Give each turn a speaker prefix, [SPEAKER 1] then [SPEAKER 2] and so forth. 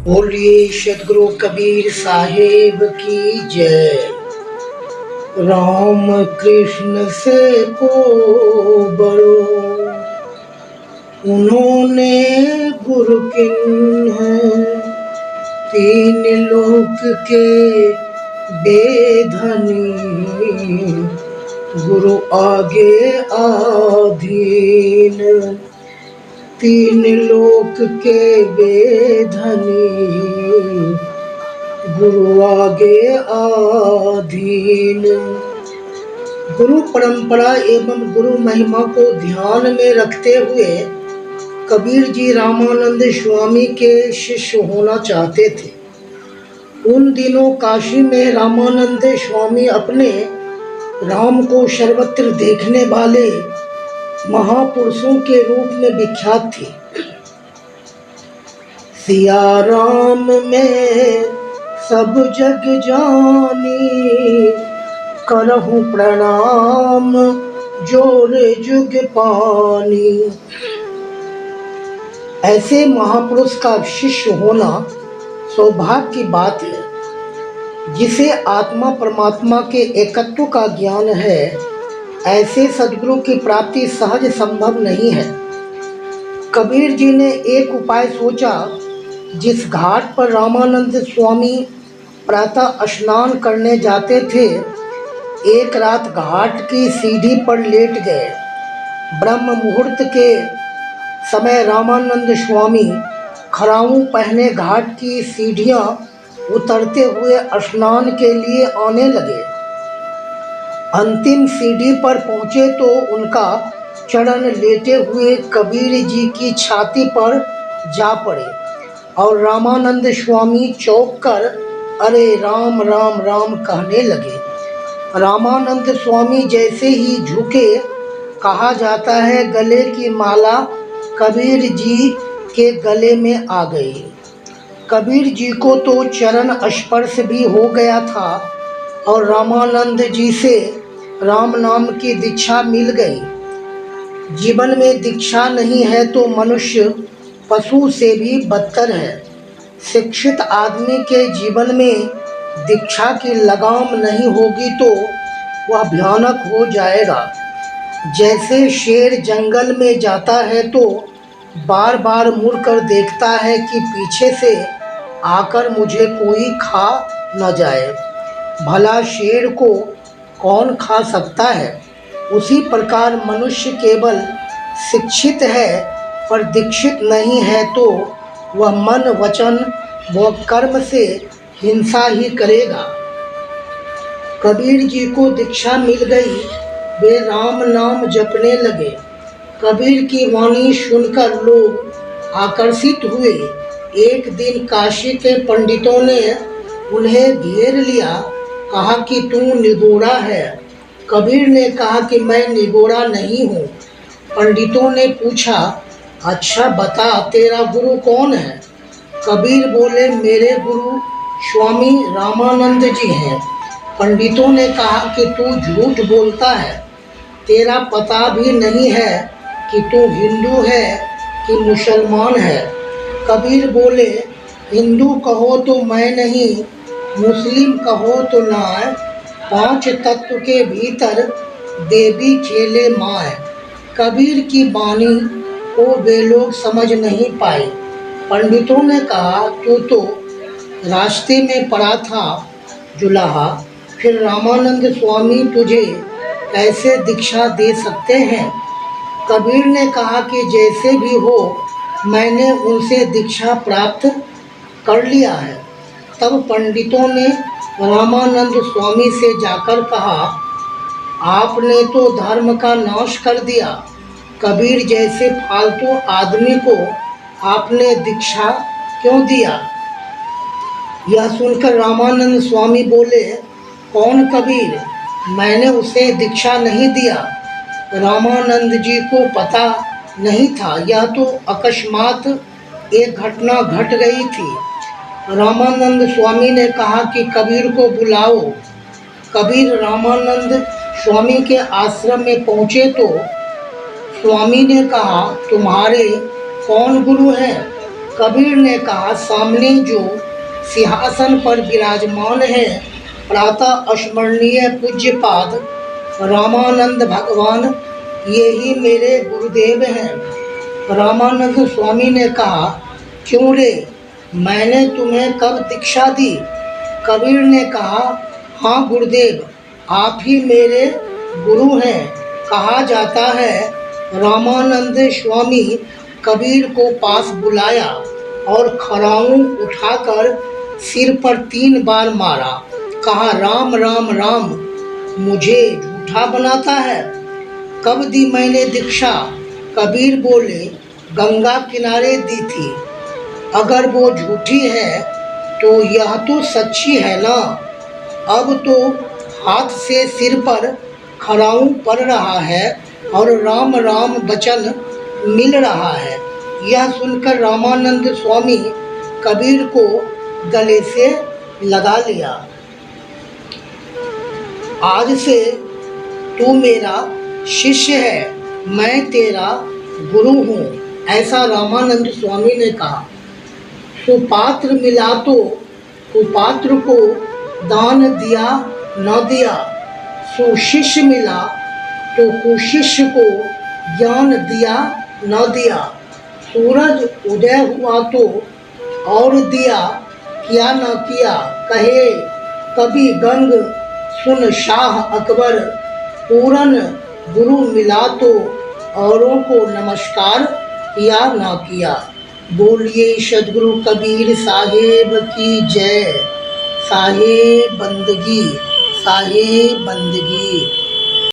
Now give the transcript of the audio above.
[SPEAKER 1] बोलिए सदगुरु कबीर साहेब की जय। राम कृष्ण से को बड़ो उन्होंने गुरु किन्ह, तीन लोक के बेधनी गुरु आगे आधीन। तीन लोक के बेधनी गुरु आगे आधीन। गुरु परंपरा एवं गुरु महिमा को ध्यान में रखते हुए कबीर जी रामानंद स्वामी के शिष्य होना चाहते थे। उन दिनों काशी में रामानंद स्वामी अपने राम को सर्वत्र देखने वाले महापुरुषों के रूप में विख्यात थे। सिया राम में सब जग जानी, करहूं प्रणाम जोर जुग पानी। ऐसे महापुरुष का शिष्य होना सौभाग्य की बात है। जिसे आत्मा परमात्मा के एकत्व का ज्ञान है, ऐसे सद्गुरु की प्राप्ति सहज संभव नहीं है। कबीर जी ने एक उपाय सोचा। जिस घाट पर रामानंद स्वामी प्रातः स्नान करने जाते थे, एक रात घाट की सीढ़ी पर लेट गए। ब्रह्म मुहूर्त के समय रामानंद स्वामी खड़ाऊं पहने घाट की सीढ़ियां उतरते हुए स्नान के लिए आने लगे। अंतिम सीढ़ी पर पहुंचे तो उनका चरण लेटे हुए कबीर जी की छाती पर जा पड़े और रामानंद स्वामी चौंक कर अरे राम राम राम कहने लगे। रामानंद स्वामी जैसे ही झुके, कहा जाता है गले की माला कबीर जी के गले में आ गई। कबीर जी को तो चरण स्पर्श भी हो गया था और रामानंद जी से राम नाम की दीक्षा मिल गई। जीवन में दीक्षा नहीं है तो मनुष्य पशु से भी बदतर है। शिक्षित आदमी के जीवन में दीक्षा की लगाम नहीं होगी तो वह भयानक हो जाएगा। जैसे शेर जंगल में जाता है तो बार बार मुड़कर देखता है कि पीछे से आकर मुझे कोई खा न जाए। भला शेर को कौन खा सकता है? उसी प्रकार मनुष्य केवल शिक्षित है पर दीक्षित नहीं है तो वह मन वचन व कर्म से हिंसा ही करेगा। कबीर जी को दीक्षा मिल गई। वे राम नाम जपने लगे। कबीर की वाणी सुनकर लोग आकर्षित हुए। एक दिन काशी के पंडितों ने उन्हें घेर लिया, कहा कि तू निगोरा है। कबीर ने कहा कि मैं निगोरा नहीं हूँ। पंडितों ने पूछा, अच्छा बता तेरा गुरु कौन है? कबीर बोले, मेरे गुरु स्वामी रामानंद जी हैं। पंडितों ने कहा कि तू झूठ बोलता है, तेरा पता भी नहीं है कि तू हिंदू है कि मुसलमान है। कबीर बोले, हिंदू कहो तो मैं नहीं, मुस्लिम कहो तो नाय, पांच तत्व के भीतर देवी खेले माय। कबीर की वाणी को वे लोग समझ नहीं पाए। पंडितों ने कहा, तू तो रास्ते में पड़ा था जुलाहा, फिर रामानंद स्वामी तुझे कैसे दीक्षा दे सकते हैं? कबीर ने कहा कि जैसे भी हो मैंने उनसे दीक्षा प्राप्त कर लिया है। तब पंडितों ने रामानंद स्वामी से जाकर कहा, आपने तो धर्म का नाश कर दिया। कबीर जैसे फालतू आदमी को आपने दीक्षा क्यों दिया? यह सुनकर रामानंद स्वामी बोले, कौन कबीर? मैंने उसे दीक्षा नहीं दिया। रामानंद जी को पता नहीं था। यह तो अकस्मात एक घटना घट गई थी। रामानंद स्वामी ने कहा कि कबीर को बुलाओ। कबीर रामानंद स्वामी के आश्रम में पहुँचे तो स्वामी ने कहा, तुम्हारे कौन गुरु हैं? कबीर ने कहा, सामने जो सिंहासन पर विराजमान है प्रातः स्मरणीय पूज्यपाद रामानंद भगवान, ये ही मेरे गुरुदेव हैं। रामानंद स्वामी ने कहा, क्यों रे, मैंने तुम्हें कब दीक्षा दी? कबीर ने कहा, हाँ गुरुदेव, आप ही मेरे गुरु हैं। कहा जाता है रामानंद स्वामी कबीर को पास बुलाया और खड़ाऊं उठाकर सिर पर 3 बार मारा। कहा, राम राम राम, मुझे झूठा बनाता है? कब दी मैंने दीक्षा? कबीर बोले, गंगा किनारे दी थी। अगर वो झूठी है तो यह तो सच्ची है ना। अब तो हाथ से सिर पर खड़ाऊं पड़ रहा है और राम राम वचन मिल रहा है। यह सुनकर रामानंद स्वामी कबीर को गले से लगा लिया। आज से तू मेरा शिष्य है, मैं तेरा गुरु हूँ, ऐसा रामानंद स्वामी ने कहा। सुपात्र मिला तो कुपात्र को दान दिया न दिया, सुशिष्य मिला तो कुशिष्य को ज्ञान दिया न दिया। सूरज उदय हुआ तो और दिया, किया न किया, कहे कभी गंग सुन शाह अकबर। पूरन गुरु मिला तो औरों को नमस्कार किया न किया। बोलिए सद्गुरु कबीर साहेब की जय। साहेब बंदगी, साहेब बंदगी।